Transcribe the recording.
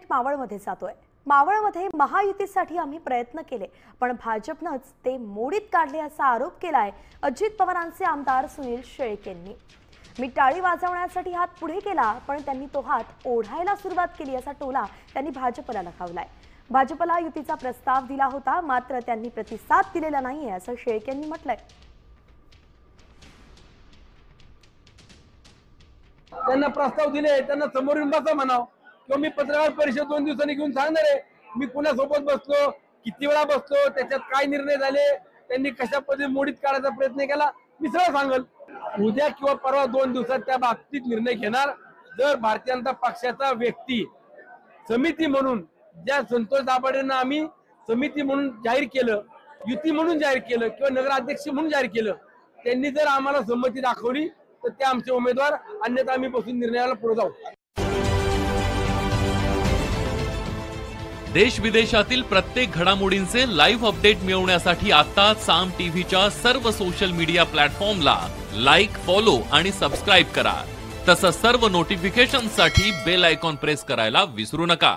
थेट मावळमध्ये जातोय। मावळमध्ये महायुतीसाठी आम्ही प्रयत्न केले, पण भाजपनंच ते मोडीत काढले असा आरोप केलाय अजित पवारांचे आमदार सुनील शेळकेंनी। मी टाळी वाजवण्यासाठी हात पुढे केला, पण त्यांनी तो हात ओढायला सुरुवात केली असा टोला त्यांनी भाजपला लगावलाय। भाजपला युतीचा प्रस्ताव दिला होता, मात्र त्यांनी प्रतिसाद दिलेला नाहीये असं शेळकेंनी म्हटलंय। त्यांना प्रस्ताव दिले, त्यांना समोर येऊन बसा म्हणाव, किंवा मी पत्रकार परिषद 2 दिवसांनी घेऊन सांगणार आहे मी कुणासोबत बसलो, किती वेळा बसलो, त्याच्यात काय निर्णय झाले, त्यांनी कशा पद्धतीने मोडीत काढायचा प्रयत्न केला, मी सगळं सांगल। उद्या किंवा परवा 2 दिवसात त्या बाबतीत निर्णय घेणार। जर भारतीय जनता पक्षाचा व्यक्ती समिती म्हणून ज्या संतोष दाभाडेंना आम्ही समिती म्हणून जाहीर केलं, युती म्हणून जाहीर केलं किंवा नगराध्यक्ष म्हणून जाहीर केलं, त्यांनी जर आम्हाला संमती दाखवली तर ते आमचे उमेदवार, अन्यथा आम्ही बसून निर्णयाला पुढे जाऊ। देश विदेशातील प्रत्येक घडामोडींचे लाईव्ह अपडेट मिळवण्यासाठी आता साम टीव्हीच्या सर्व सोशल मीडिया प्लॅटफॉर्मला लाईक, फॉलो आणि सबस्क्राईब करा। तसंच सर्व नोटिफिकेशनसाठी बेल आयकॉन प्रेस करायला विसरू नका।